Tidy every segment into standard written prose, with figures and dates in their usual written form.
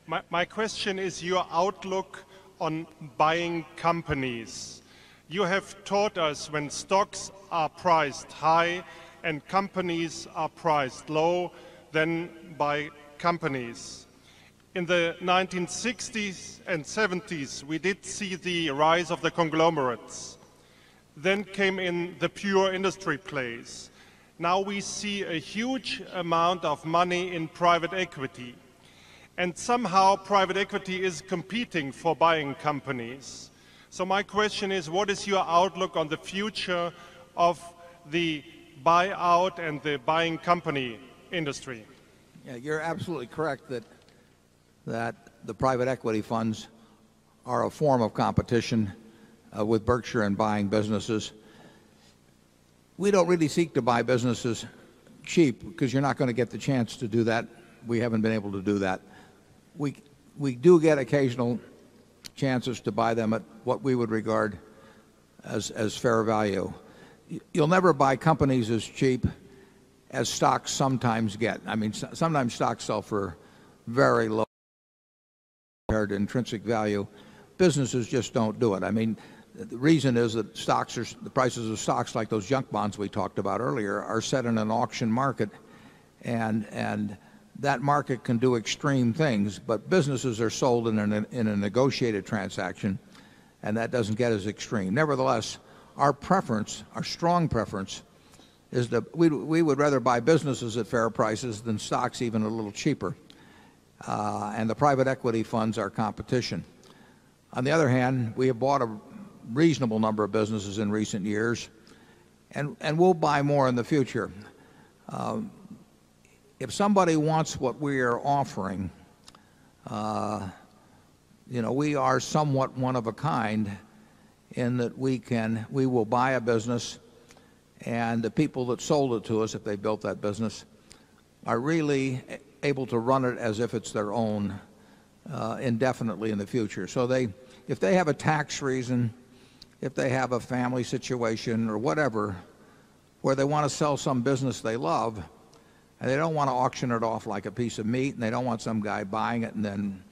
My question is your outlook on buying companies. You have taught us when stocks are priced high and companies are priced low, then buy companies. In the 1960s and 70s, we did see the rise of the conglomerates. Then came in the pure industry plays. Now we see a huge amount of money in private equity. And somehow private equity is competing for buying companies. So my question is, what is your outlook on the future of the buyout and the buying company industry? Yeah, you're absolutely correct that the private equity funds are a form of competition with Berkshire in buying businesses. We don't really seek to buy businesses cheap because you're not going to get the chance to do that. We haven't been able to do that. We do get occasional chances to buy them at what we would regard as fair value. You'll never buy companies as cheap as stocks sometimes get. I mean, sometimes stocks sell for very low compared to intrinsic value. Businesses just don't do it. I mean, the reason is that the prices of stocks, like those junk bonds we talked about earlier, are set in an auction market, and that market can do extreme things, but businesses are sold in a negotiated transaction, and that doesn't get as extreme. Nevertheless, our strong preference, is that we would rather buy businesses at fair prices than stocks even a little cheaper. And the private equity funds are competition. On the other hand, we have bought a reasonable number of businesses in recent years, and we'll buy more in the future. If somebody wants what we are offering, we are somewhat one of a kind in that we will buy a business, and the people that sold it to us, if they built that business, are really able to run it as if it's their own indefinitely in the future. So if they have a tax reason, if they have a family situation or whatever, where they want to sell some business they love, and they don't want to auction it off like a piece of meat, and they don't want some guy buying it and then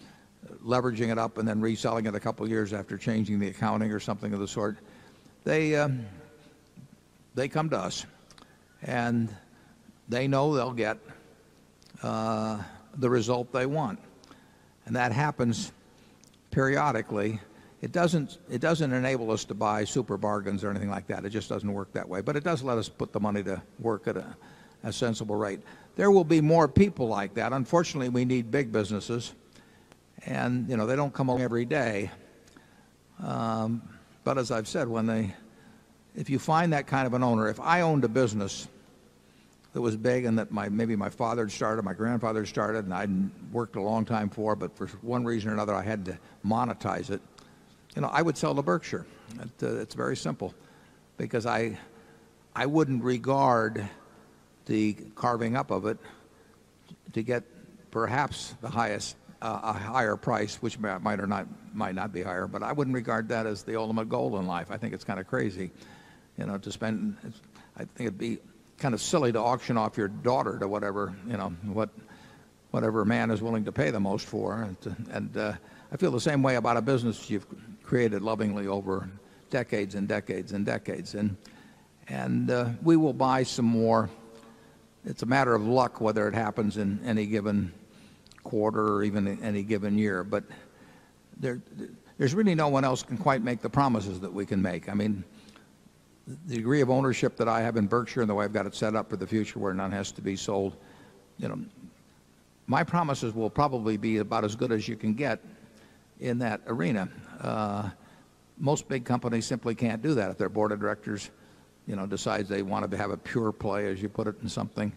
leveraging it up and then reselling it a couple of years after changing the accounting or something of the sort, they come to us, and they know they'll get the result they want. And that happens periodically. It doesn't enable us to buy super bargains or anything like that. It just doesn't work that way. But it does let us put the money to work at a sensible rate. There will be more people like that. Unfortunately, we need big businesses, and they don't come along every day. But as I've said, if you find that kind of an owner, if I owned a business that was big and that maybe my father had started, my grandfather started, and I'd worked a long time for, but for one reason or another I had to monetize it, I would sell to Berkshire. It's very simple, because I wouldn't regard the carving up of it to get perhaps the a higher price, which might not be higher, but I wouldn't regard that as the ultimate goal in life. I think it's kind of crazy, to spend. I think it'd be kind of silly to auction off your daughter to whatever man is willing to pay the most for. And I feel the same way about a business you've created lovingly over decades and decades and decades. And we will buy some more. It's a matter of luck whether it happens in any given quarter or even any given year. But there's really no one else can quite make the promises that we can make. I mean, the degree of ownership that I have in Berkshire and the way I've got it set up for the future where none has to be sold, my promises will probably be about as good as you can get in that arena. Most big companies simply can't do that. If their board of directors, decides they want to have a pure play, as you put it, in something,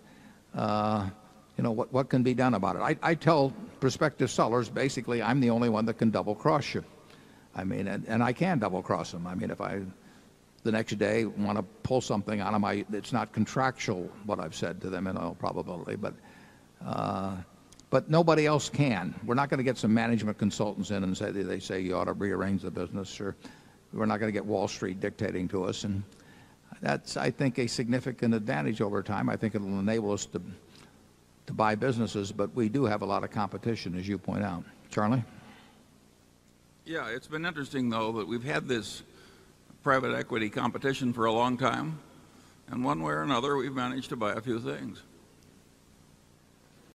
what can be done about it? I tell prospective sellers, basically, I'm the only one that can double cross you. I mean, and I can double cross them. I mean, if I the next day want to pull something on them, it's not contractual what I've said to them in all probability, but nobody else can. We're not going to get some management consultants in and they say you ought to rearrange the business, or we're not going to get Wall Street dictating to us. And that's, I think, a significant advantage over time. I think it will enable us to buy businesses, but we do have a lot of competition, as you point out. Charlie? Yeah, it's been interesting, though, that we've had this private equity competition for a long time, and one way or another, we've managed to buy a few things.